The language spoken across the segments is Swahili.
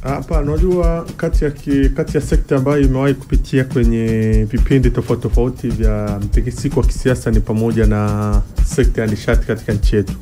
Hapa unajua kati ya sekta ambayo imewahi kupitia kwenye vipindi tofauti vya mtikisiko wa kisiasa ni pamoja na sekta ya nishati katika nchi yetu.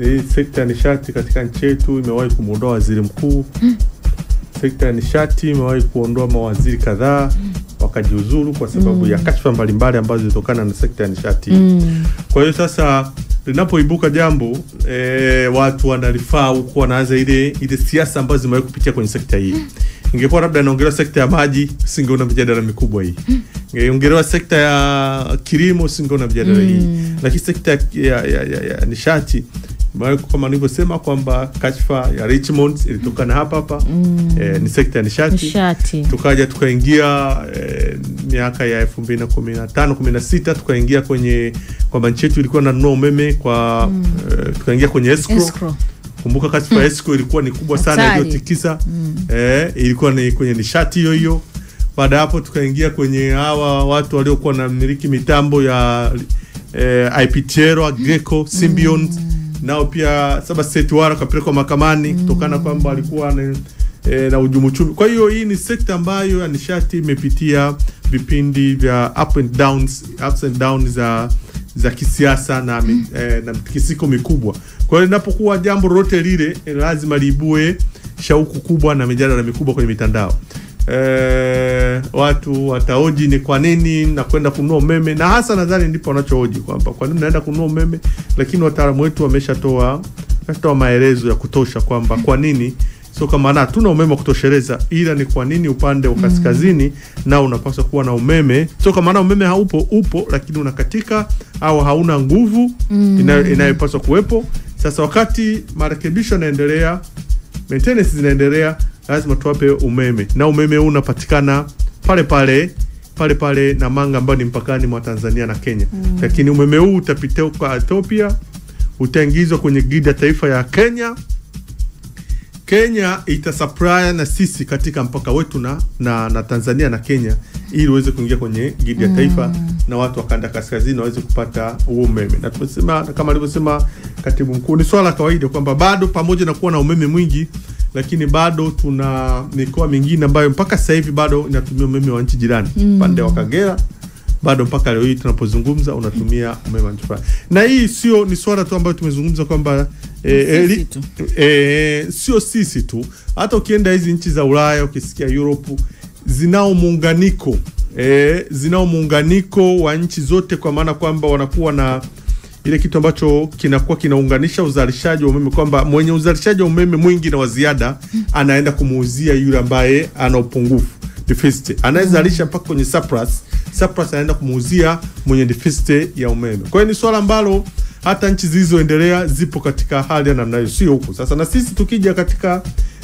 Hii sekta ya nishati katika nchi yetu imewahi kumuondoa waziri mkuu. Sekta ya nishati imewahi kuondoa mawaziri kadhaa wakajiuzuru kwa sababu ya kashfa mbalimbali ambazo zilitokana na sekta ya nishati. Kwa hiyo sasa linapoibuka jambo watu wanalifaa huko, wanaanza ile siasa ambazo zimewahi kupitia kwenye sekta hii. Ingekuwa labda naongelea sekta ya maji, singeona mjadala mikubwa hii. Ingeongelea sekta ya kilimo, singeona mjadala hii. Lakini sekta ya nishati kama nilivyosema kwamba kashfa ya Richmond ilitokana hapa ni sekta ya nishati. Tukaja tukaingia miaka ya 2015-16 tukaingia kwenye kwamba nchi yetu ilikuwa inanunua umeme kwa tukaingia kwenye escrow. Kumbuka kashfa ya escrow ilikuwa ni kubwa sana, iliyotikisa ilikuwa ni kwenye nishati hiyo. Baada hapo tukaingia kwenye hawa watu waliokuwa na miliki mitambo ya IPTero, Agreco, Symbiont. Nao pia saba state wara kapelekwa mahakamani kutokana kwamba alikuwa na ujumu uchumi. Kwa hiyo hii ni sekta ambayo ya nishati imepitia vipindi vya ups and downs za kisiasa na mtikisiko mikubwa. Kwa hiyo linapokuwa jambo lolote lile lazima liibue shauku kubwa na mijadala mikubwa kwenye mitandao. Watu wataoji ni kwa nini na kwenda kununua umeme, na hasa nadhani ndipo wanachohoji kwamba kwa nini naenda kununua umeme, lakini wataalamu wetu wameshatoa maelezo ya kutosha kwamba kwa nini. Sio kama hatuna umeme wa kutosheleza, ila ni kwa nini upande wa kaskazini nao unapaswa kuwa na umeme. Sio kama umeme upo lakini unakatika au hauna nguvu inayopaswa kuwepo. Sasa wakati marekebisho yanaendelea, maintenance zinaendelea, lazima tuwape umeme, na umeme unapatikana pale na Manga ambayo ni mpakani mwa Tanzania na Kenya. Lakini umeme huu utapitia kwa Ethiopia, utaingizwa kwenye grid ya taifa ya Kenya. Kenya itasupply na sisi katika mpaka wetu na Tanzania na Kenya, ili uweze kuingia kwenye grid ya taifa na watu wakanda kaskazini waweze kupata umeme. Na tumesema kama alivyosema katibu mkuu, ni swala kawaida kwamba bado pamoja na kuwa na umeme mwingi, lakini bado tuna mikoa mingine ambayo mpaka sasa hivi bado inatumia umeme wa nchi jirani. Pande wa Kagera bado mpaka leo hii tunapozungumza unatumia umeme wa nchi jirani. Na hii sio ni swala tu ambayo tumezungumza kwamba sio sisi tu. Hata ukienda hizi nchi za Ulaya, ukisikia Europe, zinao muunganiko wa nchi zote, kwa maana kwamba wanakuwa na ile kitu ambacho kinakuwa kinaunganisha uzalishaji wa umeme, kwamba mwenye uzalishaji wa umeme mwingi na wa ziada anaenda kumuuzia yule ambaye ana upungufu, deficit. Anazalisha mpaka kwenye surplus anaenda kumuuzia mwenye deficit ya umeme. Kwa hiyo ni swala ambalo hata nchi zilizoendelea zipo katika hali ya namna hiyo, sio huko. Sasa na sisi tukija katika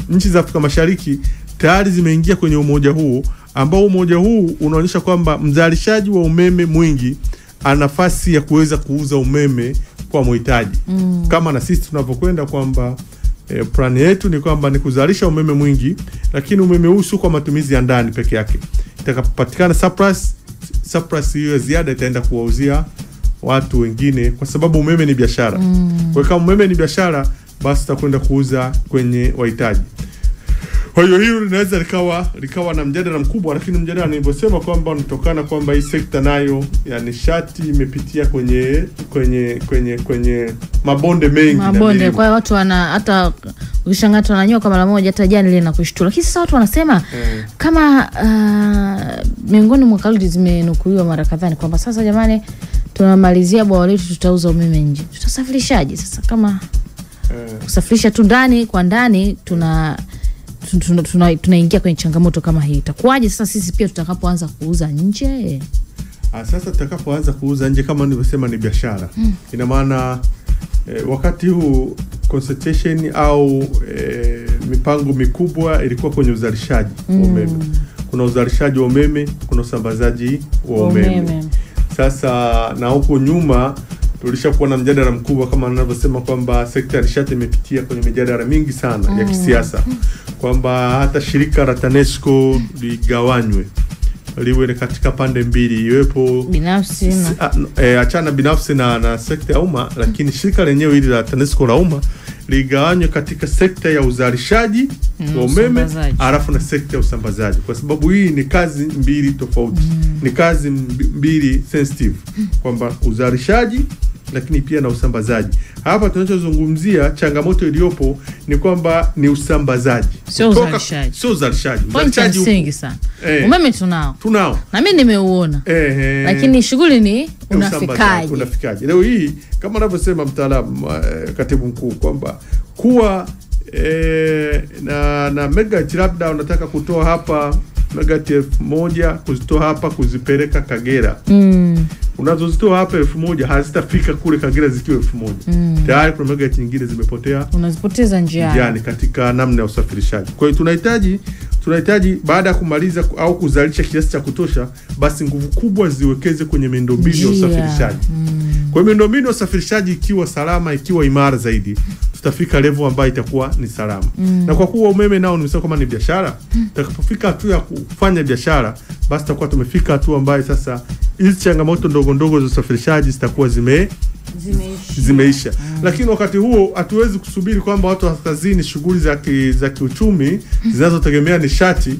nchi za Afrika Mashariki tayari zimeingia kwenye umoja huu, ambao umoja huu unaonyesha kwamba mzalishaji wa umeme mwingi ana nafasi ya kuweza kuuza umeme kwa mhitaji. Kama na sisi tunapokwenda kwamba plan yetu ni kwamba ni kuzalisha umeme mwingi, lakini umeme huu sio kwa matumizi ya ndani peke yake. Itakapopatikana surplus hiyo ziada itaenda kuwauzia watu wengine, kwa sababu umeme ni biashara. Kwa kama umeme ni biashara, basi tutakwenda kuuza kwenye wahitaji. Kwa hiyo hilo linaweza likawa na mjadala mkubwa, lakini mjadala nilivyosema kwamba unatokana kwamba hii sekta nayo ya nishati imepitia kwenye mabonde mengi. Kwa watu hata ukishangata wananyoka mara moja, hata jani ile inakushtua. Lakini sasa watu wanasema kama miongoni mwa kauli zimenukuliwa mara kadhaa ni kwamba sasa jamani, tunamalizia bwawa letu, tutauza umeme nje. Tutasafirishaje sasa kama kusafirisha tu ndani kwa ndani tunaingia kwenye changamoto kama hii? Itakuwaje sasa sisi pia tutakapoanza kuuza nje? Sasa tutakapoanza kuuza nje, kama nilivyosema, ni biashara. Ina maana wakati huu concentration au mipango mikubwa ilikuwa kwenye uzalishaji wa umeme. Kuna uzalishaji wa umeme, kuna usambazaji wa umeme. Sasa na huko nyuma tulishakuwa na mjadala mkubwa, kama ninavyosema kwamba sekta ya nishati imepitia kwenye mijadala mingi sana ya kisiasa, kwamba hata shirika la TANESCO ligawanywe, liwe katika pande mbili, iwepo binafsi achana binafsi na sekta ya umma, lakini shirika lenyewe hili la TANESCO la umma ligawanywe katika sekta ya uzalishaji wa umeme alafu na sekta ya usambazaji, kwa sababu hii ni kazi mbili tofauti. Ni kazi mbili sensitive, kwamba uzalishaji lakini pia na usambazaji. Hapa tunachozungumzia changamoto iliyopo ni kwamba ni usambazaji, sio uzalishaji. Sio uzalishaji. Uzalishaji msingi sana. Umeme tunao. Na mimi nimeuona. Lakini shughuli ni unafikaje? Leo hii kama anavyosema mtaalamu katibu mkuu kwamba kuwa na megawatt labda unataka kutoa hapa megawatt 1000 kuzitoa hapa kuzipeleka Kagera. Unazozitoa hapa 1000 hazitafika kule Kagera zikiwa 1000. Tayari kuna megawatt nyingine zimepotea. Unazipoteza njiani katika namna ya usafirishaji. Kwa hiyo tunahitaji baada ya kumaliza au kuzalisha kiasi cha kutosha, basi nguvu kubwa ziwekeze kwenye miundombinu ya usafirishaji. Kwa hiyo miundombinu ya usafirishaji ikiwa salama, ikiwa imara zaidi, tutafika level ambayo itakuwa ni salama. Na kwa kuwa umeme nao nimesema kama ni biashara, tutakapofika hatua ya kufanya biashara, basi tutakuwa tumefika hatua ambayo sasa hizi changamoto ndogo ndogo za usafirishaji zitakuwa zimeisha. Lakini wakati huo hatuwezi kusubiri kwamba watu wakazini shughuli za kiuchumi zinazotegemea nishati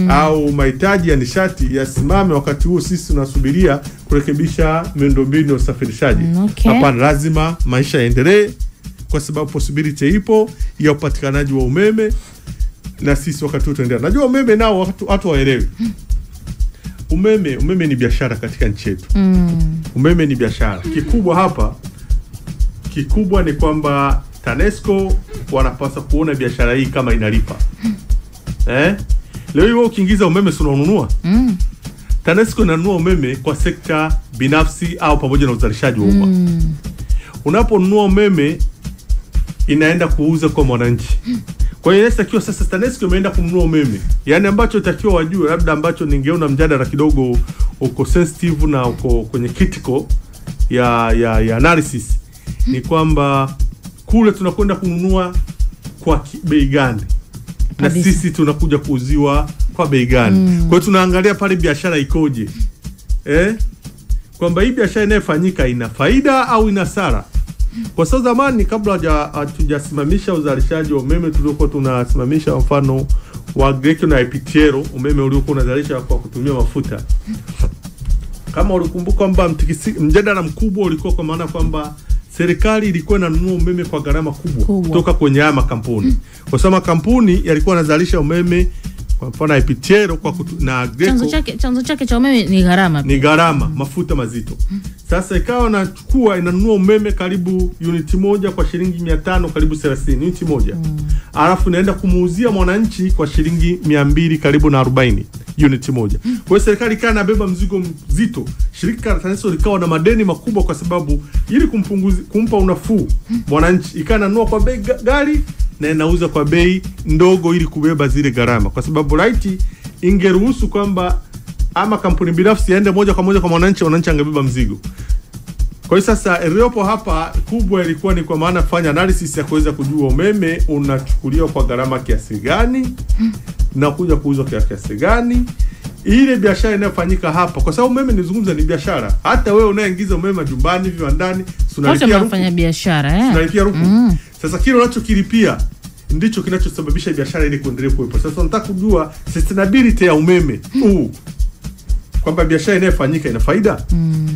au mahitaji ya nishati yasimame, wakati huo sisi tunasubiria kurekebisha miundombinu ya usafirishaji. Hapana, lazima maisha yaendelee, kwa sababu possibility ipo ya upatikanaji wa umeme, na sisi wakati huo tuendelea. Najua umeme nao watu waelewi. Umeme ni biashara katika nchi yetu. Umeme ni biashara. Kikubwa ni kwamba TANESCO wanapaswa kuona biashara hii kama inalipa. Leo hiyo ukiingiza umeme si unanunua. TANESCO inanunua umeme kwa sekta binafsi au pamoja na uzalishaji wa umma. Unaponunua umeme inaenda kuuza kwa mwananchi. Kwa hiyo inatakiwa sasa TANESCO imeenda kununua umeme. Yaani ambacho takiwa wajue, labda ambacho ningeona mjadala kidogo uko sensitive na uko kwenye critical ya analysis, ni kwamba kule tunakwenda kununua kwa bei gani na sisi tunakuja kuuziwa kwa bei gani. Kwa hiyo tunaangalia pale biashara ikoje. Kwamba hii biashara inayofanyika ina faida au ina hasara. Kwa sababu zamani kabla hatujasimamisha uzalishaji wa umeme tuliokuwa tunasimamisha mfano wa Greco na IPTL, umeme uliokuwa unazalisha kwa kutumia mafuta. Kama ulikumbuka kwamba mjadala mkubwa ulikuwa kwa maana kwamba serikali ilikuwa inanunua umeme kwa gharama kubwa kutoka kwenye haya makampuni. Kwa sababu makampuni yalikuwa yanazalisha umeme kwa mfano IPTL na Greco. Chanzo chake cha umeme ni gharama. Mafuta mazito. Sasa ikawa inanunua umeme karibu unit moja kwa shilingi 500, karibu 30 unit moja. Alafu inaenda kumuuzia mwananchi kwa shilingi 200, karibu na 40 unit moja. Kwa hiyo serikali ikawa inabeba mzigo mzito. Shirika la TANESCO likawa na madeni makubwa, kwa sababu ili kumpa unafuu mwananchi ikawa inanunua kwa bei ghali na inauza kwa bei ndogo ili kubeba zile gharama, kwa sababu ingeruhusu kwamba ama kampuni binafsi yaende moja kwa moja kwa mwananchi angebeba mzigo. Kwa hiyo sasa iliyopo hapa kubwa ilikuwa ni kwa maana fanya analysis ya kuweza kujua umeme unachukuliwa kwa gharama kiasi gani na kuja kuuzwa kiasi gani. Ile biashara inayofanyika hapa, kwa sababu umeme nizungumza ni biashara. Hata wewe unaingiza umeme majumbani, viwandani, tunalipia unafanya biashara tunalipia rupu. Sasa kile unachokilipia ndicho kinachosababisha biashara ile kuendelea kuwepo. Sasa nataka kujua sustainability ya umeme huu, kwamba biashara inayofanyika ina faida.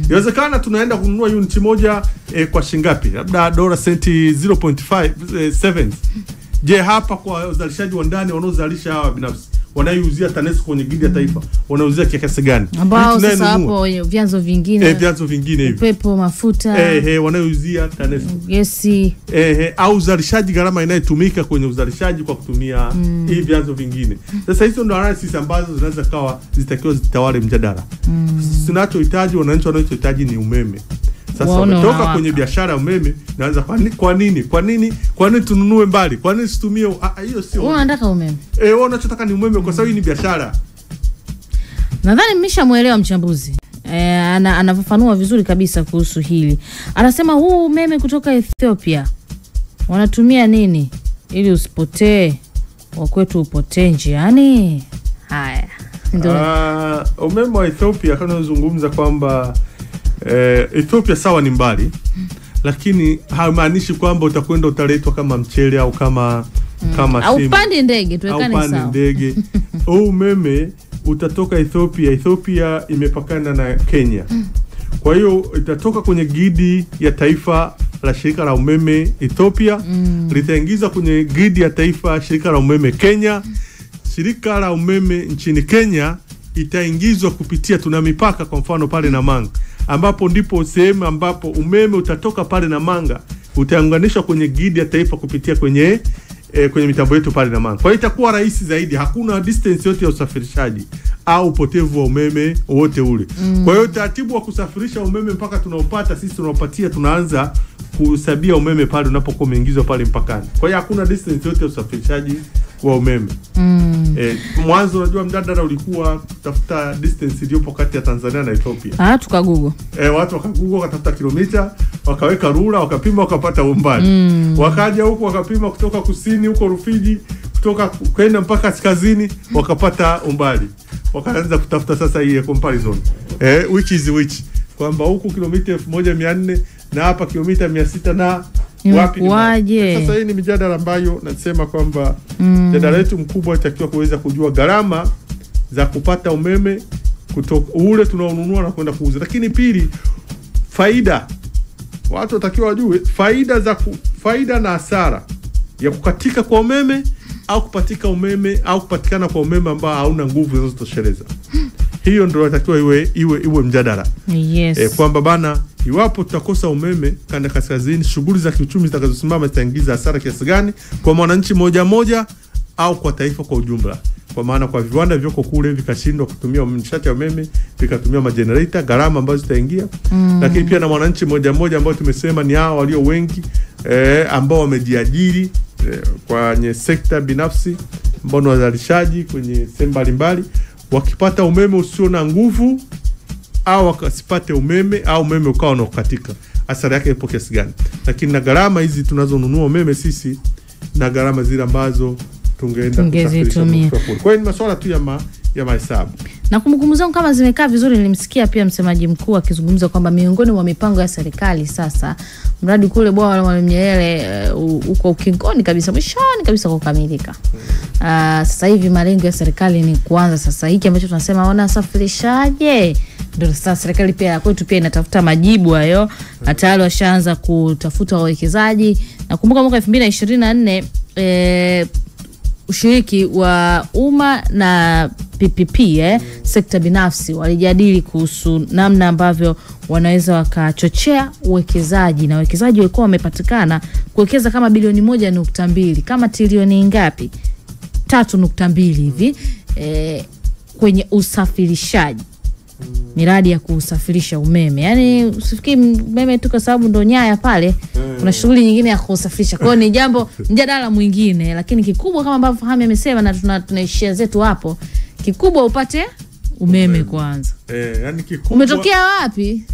Inawezekana tunaenda kununua unit moja kwa shingapi? Labda $0.7. Je, hapa kwa uzalishaji wa ndani wanaozalisha hawa binafsi wanayouzia TANESCO kwenye gridi ya taifa wanauzia kiasi gani? Ambao sasa hapo vyanzo vingine hivi upepo, mafuta wanayouzia TANESCO, gesi au uzalishaji, gharama inayotumika kwenye uzalishaji kwa kutumia hii vyanzo vingine. Sasa hizo ndo analysis ambazo zinaweza kawa zitakiwa zitawale mjadala. Tunachohitaji, wananchi wanachohitaji ni umeme. Sasa wametoka kwenye biashara ya umeme, naanza kwa nini tununue mbali? Kwa nini situmie hiyo? Sio unataka umeme. Wewe unachotaka ni umeme, kwa sababu hii ni biashara. Nadhani mmeshamuelewa mchambuzi. Anafafanua vizuri kabisa kuhusu hili. Anasema huu umeme kutoka Ethiopia wanatumia nini ili usipotee, wa kwetu upotee njiani? Haya. Umeme wa Ethiopia kama unazungumza kwamba Ethiopia sawa ni mbali, lakini haimaanishi kwamba utakwenda utaletwa kama mchele au kama au pande ndege, tuwekane sawa. Au pande ndege. Umeme utatoka Ethiopia. Ethiopia imepakana na Kenya. Kwa hiyo itatoka kwenye gridi ya taifa la shirika la umeme Ethiopia, litaingiza kwenye gridi ya taifa shirika la umeme Kenya. Shirika la umeme nchini Kenya itaingizwa kupitia, tuna mipaka kwa mfano pale Namanga, ambapo ndipo sehemu ambapo umeme utatoka pale Namanga utaunganishwa kwenye gridi ya taifa kupitia kwenye mitambo yetu pale Namanga. Kwa hiyo itakuwa rahisi zaidi, hakuna distance yote ya usafirishaji au upotevu wa umeme wote ule. Kwa hiyo taratibu wa kusafirisha umeme mpaka tunaopata sisi tunaopatia, tunaanza kusabia umeme pale unapokuwa umeingizwa pale mpakani. Kwa hiyo hakuna distance yote ya usafirishaji wa umeme. Mwanzo unajua mjadala ulikuwa kutafuta distance iliyopo kati ya Tanzania na Ethiopia. Tukagugo. Watu wakagugo, wakatafuta kilomita, wakaweka rula, wakapima, wakapata umbali. Wakaja huko wakapima kutoka kusini huko Rufiji, kutoka kwenda mpaka kaskazini, wakapata umbali. Wakaanza kutafuta sasa hii comparison. Which is which? Kwamba huku kilomita 1400 na hapa kilomita 600 na wapi waje. Sasa hii ni mijadala ambayo nasema kwamba mjadala wetu mkubwa itakiwa kuweza kujua gharama za kupata umeme kutoka ule tunaonunua na kwenda kuuza. Lakini pili, faida. Watu watakiwa wajue faida na hasara ya kukatika kwa umeme au kupatikana kwa umeme ambao hauna nguvu zinazotosheleza. Hiyo ndio inatakiwa iwe mjadala. Yes. Kwamba bana, iwapo tutakosa umeme kanda kaskazini, shughuli za kiuchumi zitakazosimama zitaingiza hasara kiasi gani kwa mwananchi moja au kwa taifa kwa ujumla. Kwa maana kwa viwanda vyoko kule vikashindwa kutumia nishati ya umeme, vikatumia magenerator, gharama ambazo zitaingia. Lakini pia na mwananchi moja ambao tumesema ni hao walio wengi ambao wamejiajiri kwenye sekta binafsi, ambao ni wazalishaji kwenye sehemu mbalimbali, wakipata umeme usio na nguvu au wakasipate umeme au umeme ukawa unaokatika, hasara yake ipo kiasi gani. Lakini na gharama hizi tunazonunua umeme sisi na gharama zile ambazo tungezitumia. Kwa hiyo ni masuala tu ya mahesabu. Na kumbukumbu zangu kama zimekaa vizuri, nilimsikia pia msemaji mkuu akizungumza kwamba miongoni mwa mipango ya serikali sasa, mradi kule bwawa la Mwalimu Nyerere uko ukingoni kabisa, mwishoni kabisa kukamilika. Sasa hivi malengo ya serikali ni kuanza sasa hiki ambacho tunasema wanasafirishaje. Ndio sasa serikali pia kwetu pia inatafuta majibu hayo. Tayari washaanza kutafuta wawekezaji. Nakumbuka mwaka 2024 ushiriki wa umma na PPP sekta binafsi walijadili kuhusu namna ambavyo wanaweza wakachochea uwekezaji, na uwekezaji walikuwa wamepatikana kuwekeza kama bilioni 1.2 kama trilioni ngapi 3.2 hivi kwenye usafirishaji, miradi ya kusafirisha umeme. Yani usifikiri umeme tu kwa sababu ndo nyaya pale, kuna shughuli nyingine ya kusafirisha. Kwa hiyo ni jambo mjadala mwingine, lakini kikubwa kama ambavyo Fahami amesema na tunaishia zetu hapo, kikubwa upate umeme kwanza. Yani kikubwa umetokea wapi?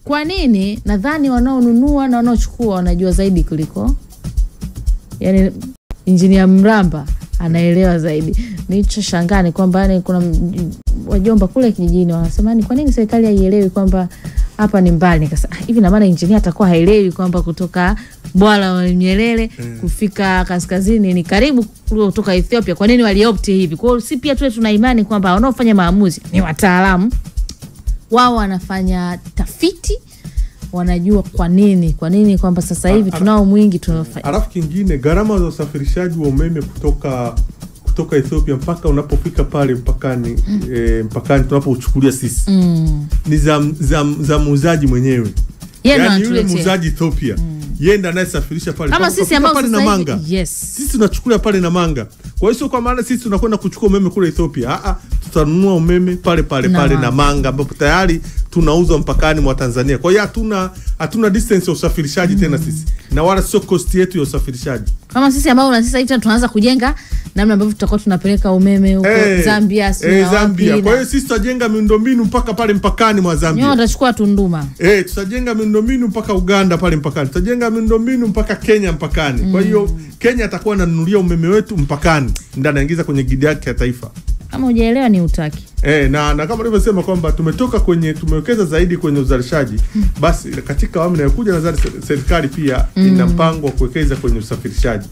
Kwa nini? Nadhani wanaonunua na wanaochukua wanajua zaidi kuliko, yani Engineer Mramba anaelewa zaidi. Nilichoshangaa ni kwamba yani kuna wajomba kule kijijini wanasema ni kwa nini serikali haielewi kwamba hapa ni mbali. Nikasema hivi na maana engineer atakuwa haelewi kwamba kutoka bwawa la Mwalimu Nyerere kufika kaskazini ni karibu kutoka Ethiopia. Kwa nini waliopti hivi? Kwa hiyo si pia tuwe tuna imani kwamba wanaofanya maamuzi ni wataalamu. Wao wanafanya tafiti, wanajua kwa nini kwamba sasa hivi tunao mwingi tunafanya. Alafu kingine, gharama za usafirishaji wa umeme kutoka Ethiopia mpaka unapofika pale mpakani tunapouchukulia sisi ni za muuzaji mwenyewe. Yani yule muuzaji Ethiopia yeye ndiye anayesafirisha pale kama sisi ambao pale Namanga. Sisi tunachukulia pale Namanga. Kwa hiyo sio kwa maana sisi tunakwenda kuchukua umeme kule Ethiopia. Tutanunua umeme pale Namanga ambapo tayari tunauza mpakani mwa Tanzania. Kwa hiyo hatuna distance ya usafirishaji tena sisi, na wala sio cost yetu ya usafirishaji. Kama sisi ambao na sasa hivi tunaanza kujenga namna ambavyo tutakuwa tunapeleka umeme huko Zambia, Zambia. Kwa hiyo sisi tutajenga miundombinu mpaka pale mpakani mwa Zambia. Nyo tutachukua Tunduma. Tutajenga miundombinu mpaka Uganda pale mpakani. Tutajenga miundombinu mpaka Kenya mpakani. Kwa hiyo Kenya atakuwa ananunulia umeme wetu mpakani, ndio anaingiza kwenye gidi yake ya taifa. Kama hujaelewa ni utaki. Na kama nilivyosema kwamba tumewekeza zaidi kwenye uzalishaji, basi katika awamu inayokuja nadhani serikali pia ina mpango wa kuwekeza kwenye usafirishaji.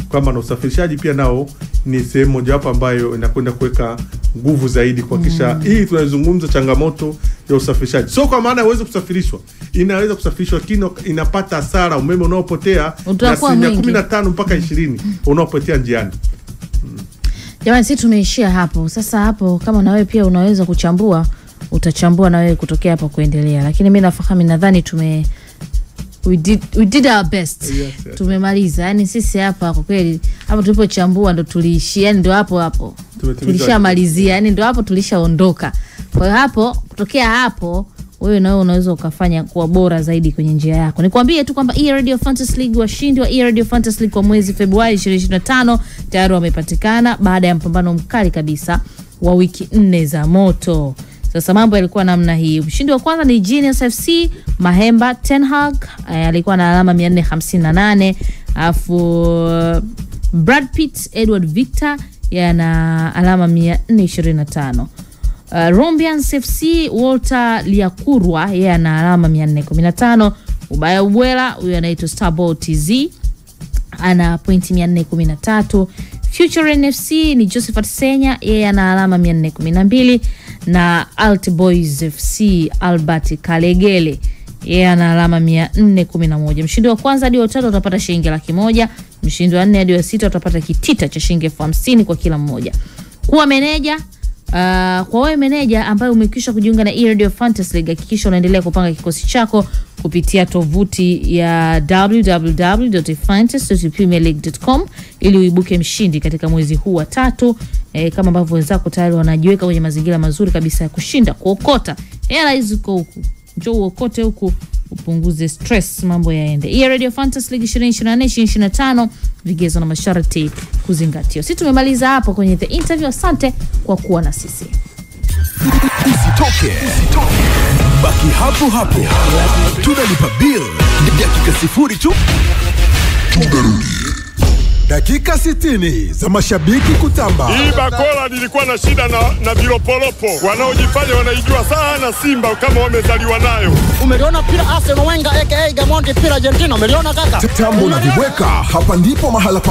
Kwamba na usafirishaji pia nao ni sehemu moja hapo ambayo inakwenda kuweka nguvu zaidi kuhakikisha hii tunazungumza changamoto ya usafirishaji. So kwa maana haiwezi kusafirishwa, inaweza kusafirishwa kino inapata hasara, umeme unaopotea na 15 mpaka 20 unaopotea njiani. Jamani, sisi tumeishia hapo. Sasa hapo kama na wewe pia unaweza kuchambua, utachambua na wewe kutokea hapo kuendelea. Lakini mimi nafahamu, nadhani we did our best. Yes. Tumemaliza. Yaani sisi hapa kwa kweli hapo tulipochambua ndo tuliishia, ndio hapo. Tulishamalizia, yani ndio hapo tulishaondoka. Kwa hiyo hapo kutokea hapo wewe na wewe unaweza ukafanya kuwa bora zaidi kwenye njia yako. Nikwambie tu kwamba E-Radio Fantasy League, washindi wa E-Radio Fantasy League kwa mwezi Februari 2025 tayari wamepatikana baada ya mpambano mkali kabisa wa wiki 4 za moto. Sasa mambo yalikuwa namna hii. Mshindi wa kwanza ni Genius FC Mahemba Ten Hag, alikuwa na alama 458. Alafu Brad Pitt Edward Victor yana alama 425. Rombians FC Walter Liakurwa yana alama 415. Ubaya Ubwela huyo anaitwa Starboy TZ ana pointi 413. Future NFC ni Josephat Senya, yeye ana alama 412, na Alt Boys FC Albert Kalegele yeye ana alama 411. Mshindi wa kwanza hadi wa 3 utapata shilingi 100,000. Mshindi wa 4 hadi wa 6 utapata kitita cha shilingi 50,000 kwa kila mmoja. Kuwa meneja, kwa wewe meneja ambaye umekwisha kujiunga na E-Radio Fantasy League, hakikisha unaendelea kupanga kikosi chako kupitia tovuti ya www.fantasy.premierleague.com ili uibuke mshindi katika mwezi huu wa 3, kama ambavyo wenzako tayari wanajiweka kwenye mazingira mazuri kabisa ya kushinda, kuokota hela hizo huku. Njoo uokote huku upunguze stress, mambo yaende. E-Radio Fantasy League 2024-2025, vigezo na masharti kuzingatiwa. Sisi tumemaliza hapo kwenye the interview. Asante kwa kuwa na sisi. Usitoke. Baki hapo. Tunalipa bill. Dakika 0 tu. Tunarudi. Dakika 60 za mashabiki kutamba. Hii bakola nilikuwa na shida na vilopolopo wanaojifanya wanaijua sana Simba kama wamezaliwa nayo. Umeliona pira Arsenal Wenger aka Gamondi pira Argentina, umeliona kaka? Tambo na viweka, hapa ndipo mahala